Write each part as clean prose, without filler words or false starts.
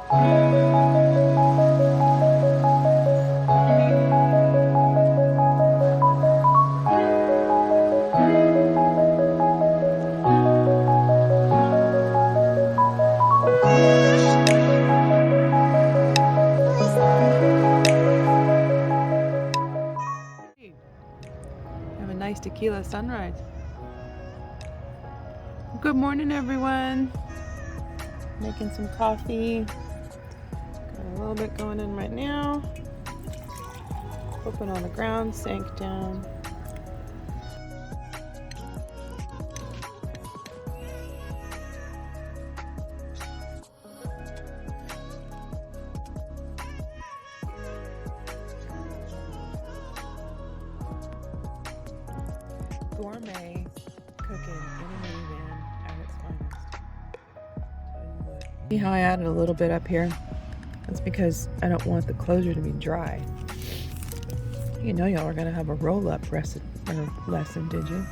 Have a nice tequila sunrise. Good morning, everyone. Making some coffee. Got a little bit going in right now. Hoping all the ground sank down. Gourmet cooking in a minivan at its finest. See how I added a little bit up here? That's because I don't want the closure to be dry. You know y'all are gonna have a roll-up lesson, did you?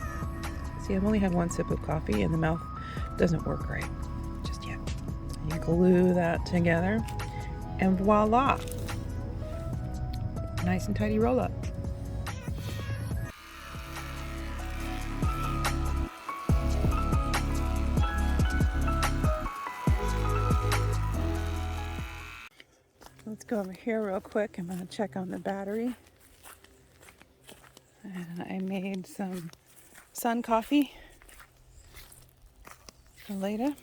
See, I've only had one sip of coffee and the mouth doesn't work right just yet. You glue that together and voila! Nice and tidy roll-up. Let's go over here real quick. I'm gonna check on the battery. And I made some sun coffee for later.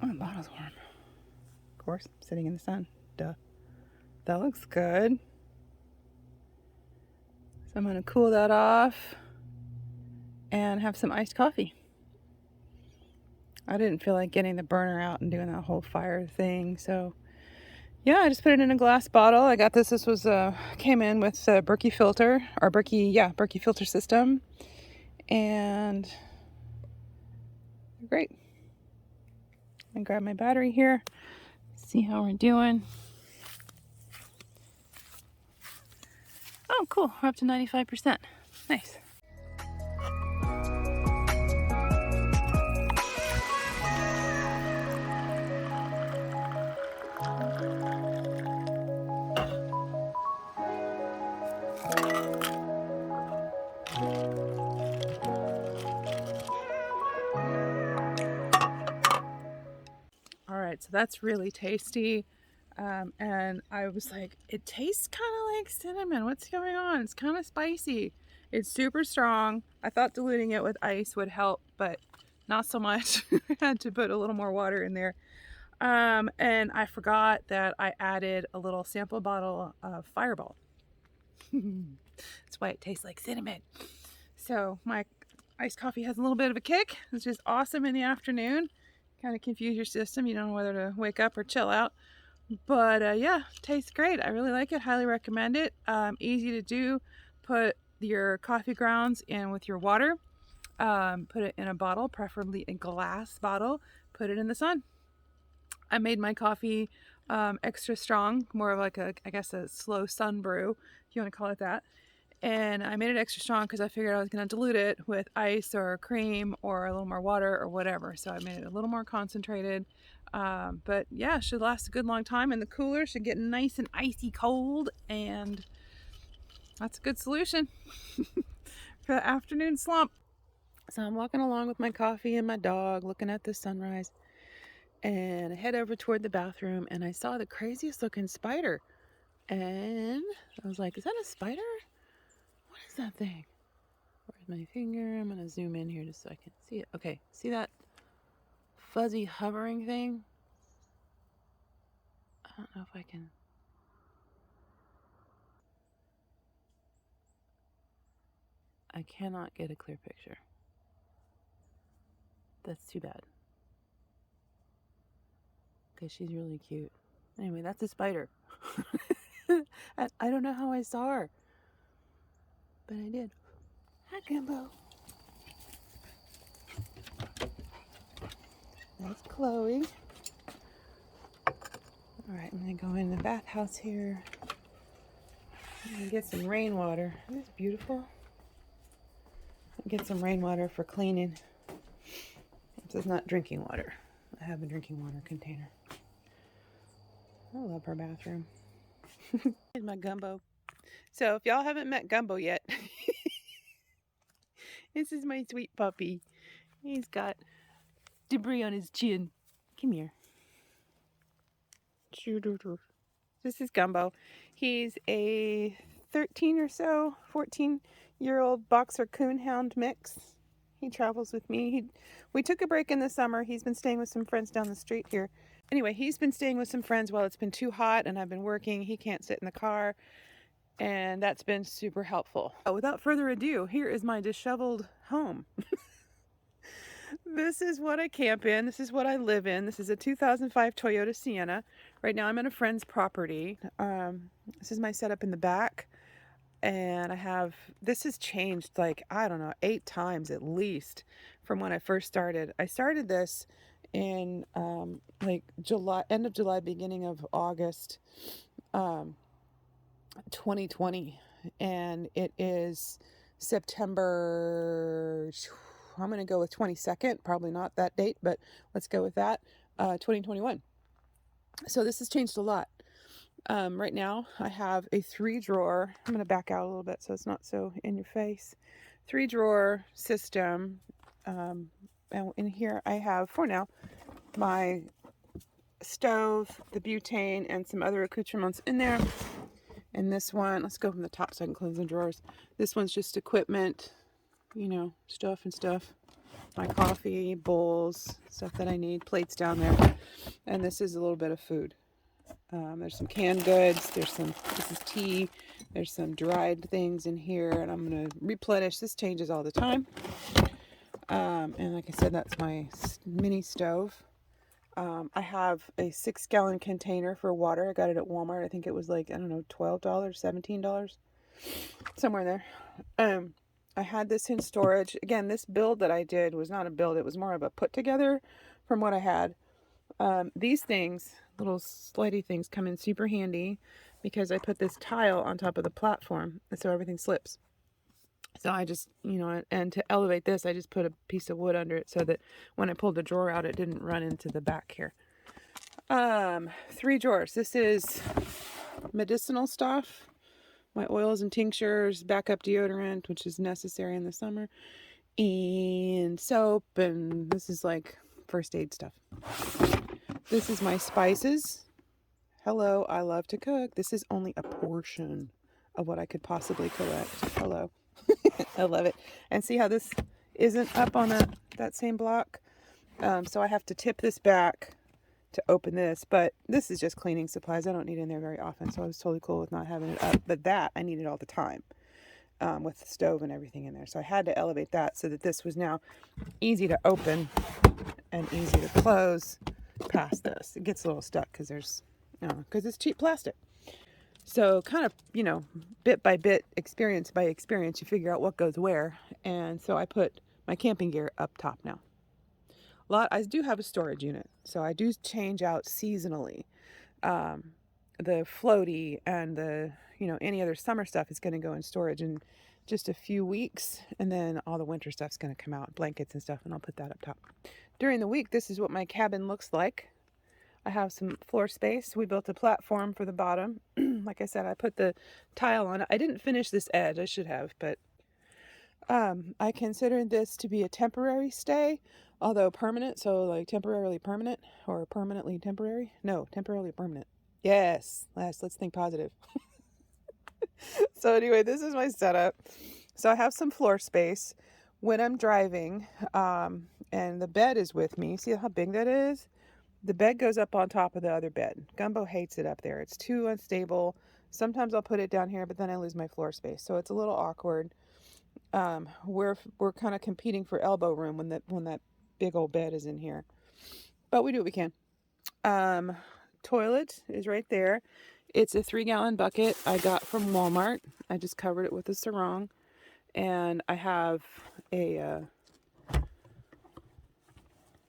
Oh, the bottle's warm. Of course, sitting in the sun. Duh. That looks good. So I'm gonna cool that off and have some iced coffee. I didn't feel like getting the burner out and doing that whole fire thing, so yeah, I just put it in a glass bottle. I got this. This was came in with a Berkey filter, or Berkey filter system, and great. I grab my battery here. See how we're doing. Oh, cool. We're up to 95%. Nice. So that's really tasty, and I was like, it tastes kind of like cinnamon. What's going on? It's kind of spicy. It's super strong. I thought diluting it with ice would help, but not so much. I had to put a little more water in there, and I forgot that I added a little sample bottle of Fireball. That's why it tastes like cinnamon. So my iced coffee has a little bit of a kick. It's just awesome in the afternoon. Kind of confuse your system. You don't know whether to wake up or chill out. But yeah, tastes great. I really like it. Highly recommend it. Easy to do. Put your coffee grounds in with your water. Put it in a bottle, preferably a glass bottle. Put it in the sun. I made my coffee extra strong, more of like I guess a slow sun brew, if you want to call it that. And I made it extra strong because I figured I was going to dilute it with ice or cream or a little more water or whatever. So I made it a little more concentrated. But yeah, should last a good long time. And the cooler should get nice and icy cold. And that's a good solution for the afternoon slump. So I'm walking along with my coffee and my dog, looking at the sunrise. And I head over toward the bathroom and I saw the craziest looking spider. And I was like, is that a spider? What is that thing? Where's my finger? I'm gonna zoom in here just so I can see it. Okay, see that fuzzy hovering thing? I don't know if I can. I cannot get a clear picture. That's too bad. Okay, she's really cute. Anyway, that's a spider. I don't know how I saw her, but I did. Hi, Gumbo. That's Chloe. Alright, I'm gonna go in the bathhouse here. I'm gonna get some rainwater. Isn't this beautiful? Get some rainwater for cleaning. This is not drinking water. I have a drinking water container. I love her bathroom. Here's my Gumbo. So if y'all haven't met Gumbo yet, this is my sweet puppy. He's got debris on his chin. Come here. This is Gumbo. He's a 13 or so, 14-year-old boxer coonhound mix. He travels with me. We took a break in the summer. He's been staying with some friends down the street here. Anyway, he's been staying with some friends while it's been too hot and I've been working. He can't sit in the car, and that's been super helpful. Without further ado, here is my disheveled home. This is what I camp in. This is what I live in. This is a 2005 Toyota Sienna. Right now I'm at a friend's property. This is my setup in the back. And this has changed like, I don't know, 8 times at least from when I first started. I started this in like July, end of July, beginning of August, 2020. And it is September, I'm going to go with 22nd, probably not that date, but let's go with that, 2021. So this has changed a lot. Right now I have a 3-drawer, I'm going to back out a little bit so it's not so in your face, 3-drawer system. And in here I have, for now, my stove, the butane, and some other accoutrements in there. And this one, let's go from the top so I can close the drawers. This one's just equipment, you know, stuff and stuff. My coffee, bowls, stuff that I need, plates down there. And this is a little bit of food. There's some canned goods, this is tea, there's some dried things in here, and I'm going to replenish. This changes all the time. And like I said, that's my mini stove. I have a 6-gallon container for water. I got it at Walmart. I think it was like, I don't know, $12, $17, somewhere in there. I had this in storage. Again, this build that I did was not a build. It was more of a put together from what I had. These things, little slidey things, come in super handy because I put this tile on top of the platform, and so everything slips. So I just, you know, and to elevate this, I just put a piece of wood under it so that when I pulled the drawer out, it didn't run into the back here. 3 drawers. This is medicinal stuff, my oils and tinctures, backup deodorant, which is necessary in the summer, and soap, and this is like first aid stuff. This is my spices. Hello, I love to cook. This is only a portion of what I could possibly collect. Hello. I love it. And see how this isn't up on that same block? So I have to tip this back to open this, but this is just cleaning supplies. I don't need it in there very often, so I was totally cool with not having it up. But that I need it all the time, with the stove and everything in there. So I had to elevate that so that this was now easy to open and easy to close past this. It gets a little stuck because because it's cheap plastic. So kind of, you know, bit by bit, experience by experience, you figure out what goes where. And so I put my camping gear up top now. I do have a storage unit, so I do change out seasonally. The floaty and any other summer stuff is going to go in storage in just a few weeks, and then all the winter stuff's going to come out, blankets and stuff, and I'll put that up top. During the week, this is what my cabin looks like. I have some floor space. We built a platform for the bottom. Like I said, I put the tile on it. I didn't finish this edge. I should have, but I consider this to be a temporary stay, although permanent. So like temporarily permanent or permanently temporary. No, temporarily permanent. Yes. Let's think positive. So anyway, this is my setup. So I have some floor space when I'm driving, and the bed is with me. See how big that is? The bed goes up on top of the other bed. Gumbo hates it up there. It's too unstable. Sometimes I'll put it down here, but then I lose my floor space. So it's a little awkward. We're kind of competing for elbow room when that big old bed is in here. But we do what we can. Toilet is right there. It's a 3-gallon bucket I got from Walmart. I just covered it with a sarong. And I have a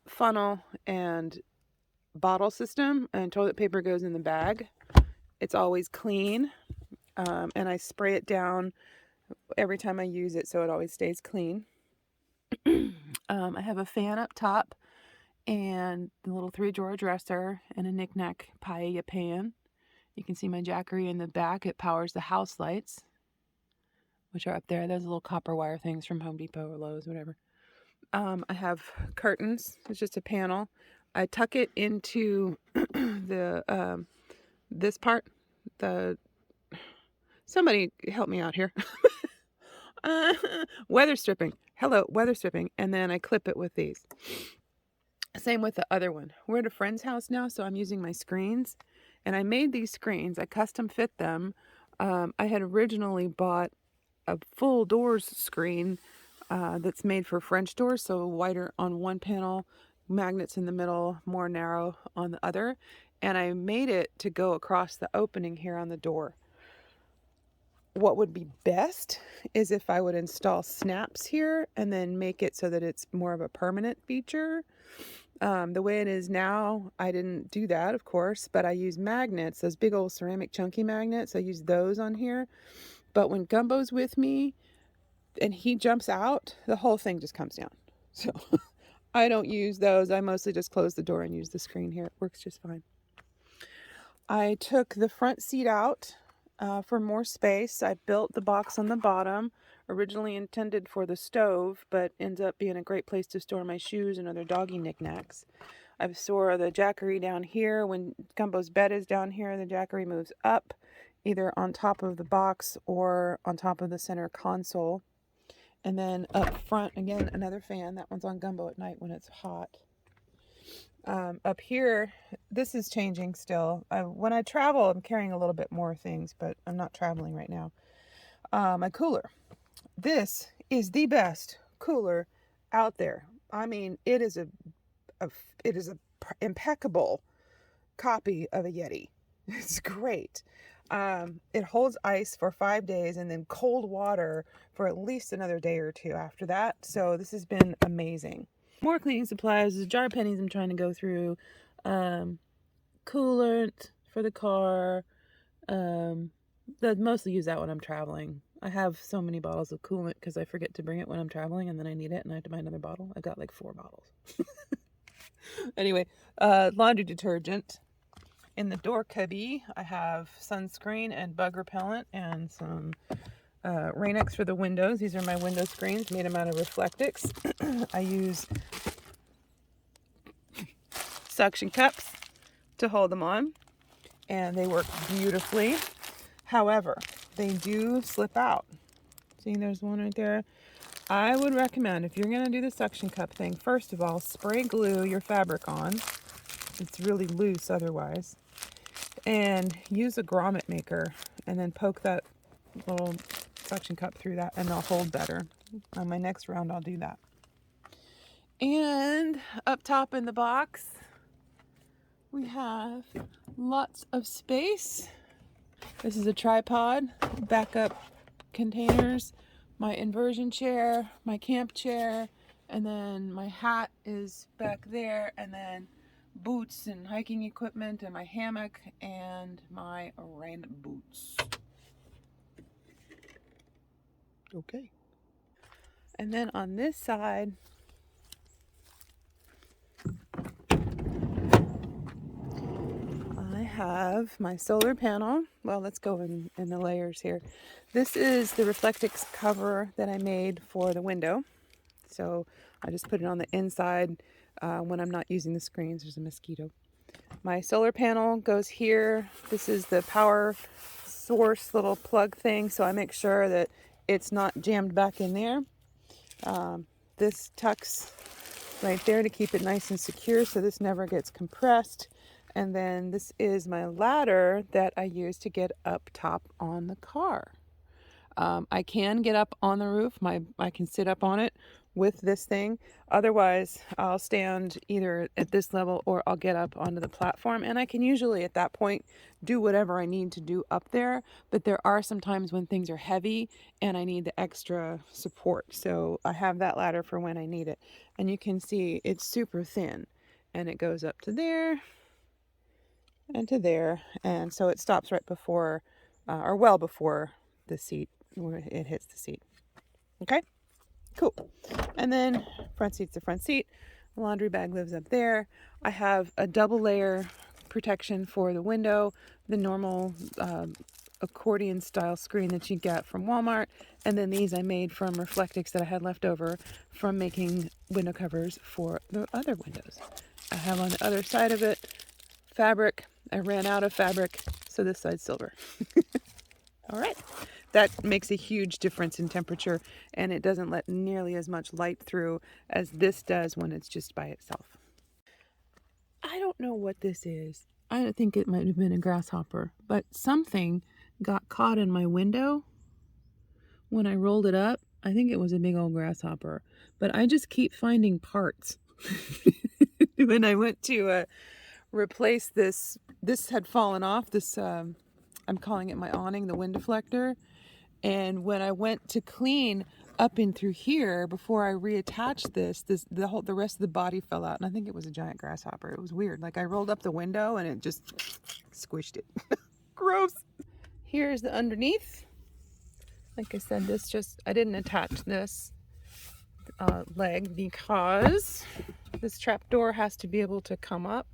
funnel and bottle system, and toilet paper goes in the bag. It's always clean, and I spray it down every time I use it so it always stays clean. I have a fan up top, and the little 3-drawer dresser and a knick-knack paella pan. You can see my Jackery in the back. It powers the house lights, which are up there. Those little copper wire things from Home Depot or Lowe's, whatever. I have curtains. It's just a panel. I tuck it into the this part. Somebody help me out here. Weather stripping. Hello, weather stripping. And then I clip it with these. Same with the other one. We're at a friend's house now, so I'm using my screens. And I made these screens. I custom fit them. I had originally bought a full doors screen that's made for French doors, so wider on one panel, magnets in the middle, more narrow on the other. And I made it to go across the opening here on the door. What would be best is if I would install snaps here and then make it so that it's more of a permanent feature. The way it is now, I didn't do that, of course, but I use magnets, those big old ceramic chunky magnets. I use those on here. But when Gumbo's with me and he jumps out, the whole thing just comes down. So I don't use those. I mostly just close the door and use the screen here. It works just fine. I took the front seat out for more space. I built the box on the bottom, originally intended for the stove, but ends up being a great place to store my shoes and other doggy knickknacks. I store the Jackery down here. When Gumbo's bed is down here, the Jackery moves up, either on top of the box or on top of the center console. And then up front, again, another fan. That one's on Gumbo at night when it's hot. Up here, this is changing still. When I travel, I'm carrying a little bit more things, but I'm not traveling right now. My cooler. This is the best cooler out there. I mean, it is a impeccable copy of a Yeti. It's great. It holds ice for 5 days and then cold water for at least another day or two after that. So this has been amazing. More cleaning supplies. The jar pennies I'm trying to go through. Coolant for the car. I mostly use that when I'm traveling. I have so many bottles of coolant because I forget to bring it when I'm traveling and then I need it and I have to buy another bottle. I've got like 4 bottles. Anyway, laundry detergent. In the door cubby, I have sunscreen and bug repellent and some Rain-X for the windows. These are my window screens, made them out of Reflectix. I use suction cups to hold them on, and they work beautifully. However, they do slip out. See, there's one right there. I would recommend, if you're going to do the suction cup thing, first of all, spray glue your fabric on. It's really loose otherwise. And use a grommet maker and then poke that little suction cup through that and they'll hold better. On my next round, I'll do that. And up top in the box, we have lots of space. This is a tripod, backup containers, my inversion chair, my camp chair, and then my hat is back there, and then boots and hiking equipment and my hammock and my rain boots. Okay. And then on this side, I have my solar panel. Well, let's go in the layers here. This is the Reflectix cover that I made for the window. So I just put it on the inside when I'm not using the screens. There's a mosquito. My solar panel goes here. This is the power source little plug thing, so I make sure that it's not jammed back in there. This tucks right there to keep it nice and secure so this never gets compressed. And then this is my ladder that I use to get up top on the car. I can get up on the roof. I can sit up on it with this thing. Otherwise, I'll stand either at this level or I'll get up onto the platform. And I can usually at that point do whatever I need to do up there. But there are some times when things are heavy and I need the extra support. So I have that ladder for when I need it. And you can see it's super thin. And it goes up to there and to there. And so it stops right before, or well before the seat, where it hits the seat. Okay, cool. And then front seat's the front seat. The laundry bag lives up there. I have a double layer protection for the window, the normal accordion style screen that you get from Walmart, and then these I made from Reflectix that I had left over from making window covers for the other windows. I have on the other side of it fabric. I ran out of fabric, so this side's silver. All right. That makes a huge difference in temperature, and it doesn't let nearly as much light through as this does when it's just by itself. I don't know what this is. I think it might have been a grasshopper, but something got caught in my window when I rolled it up. I think it was a big old grasshopper, but I just keep finding parts. When I went to replace this had fallen off. This I'm calling it my awning, the wind deflector. And when I went to clean up in through here before I reattached the rest of the body fell out, and I think it was a giant grasshopper. It was weird. Like I rolled up the window and it just squished it. Gross. Here's the underneath. Like I said, I didn't attach this leg because this trap door has to be able to come up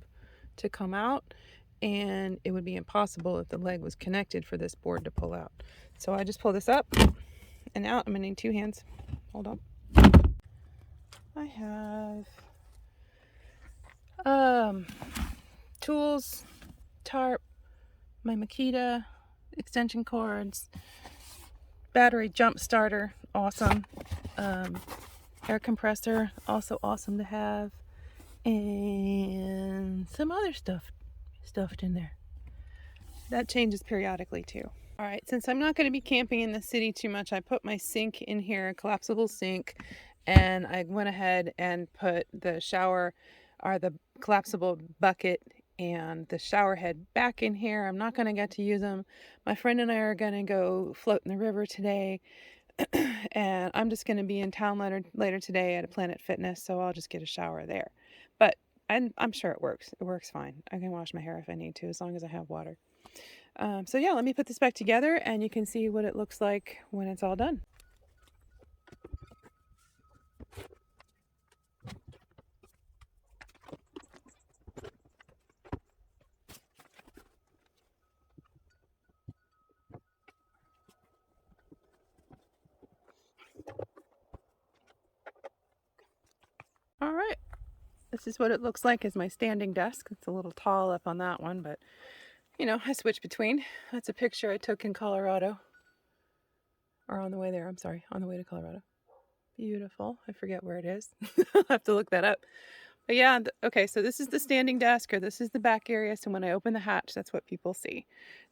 to come out, and it would be impossible if the leg was connected for this board to pull out. So I just pull this up and out. I'm gonna need two hands. Hold on. I have tools, tarp, my Makita, extension cords, battery jump starter, awesome. Air compressor, also awesome to have, and some other stuff stuffed in there. That changes periodically too. All right, since I'm not going to be camping in the city too much, I put my sink in here, a collapsible sink, and I went ahead and put the shower or the collapsible bucket and the shower head back in here. I'm not going to get to use them. My friend and I are going to go float in the river today, and I'm just going to be in town later today at a Planet Fitness, so I'll just get a shower there. But I'm sure it works. It works fine. I can wash my hair if I need to, as long as I have water. So yeah, let me put this back together and you can see what it looks like when it's all done. All right, this is what it looks like as my standing desk. It's a little tall up on that one, but you know, I switch between. That's a picture I took in Colorado, or on the way there. I'm sorry, on the way to Colorado. Beautiful. I forget where it is. I'll have to look that up. But yeah, okay, so this is the standing desk, or this is the back area. So when I open the hatch, that's what people see.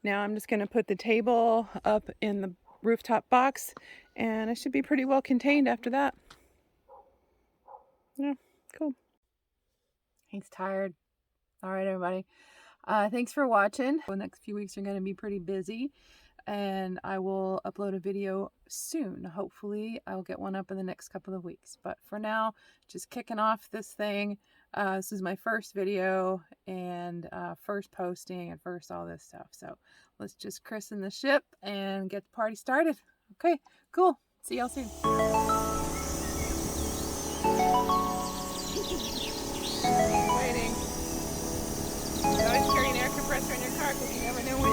Now I'm just going to put the table up in the rooftop box, and I should be pretty well contained after that. Yeah, cool. He's tired. All right, everybody. Thanks for watching. The next few weeks are going to be pretty busy, and I will upload a video soon. Hopefully I'll get one up in the next couple of weeks, but for now, just kicking off this thing. This is my first video and first posting and first all this stuff, so let's just christen the ship and get the party started. Okay, cool. See y'all soon. Waiting. You always carry an air compressor in your car because you never know when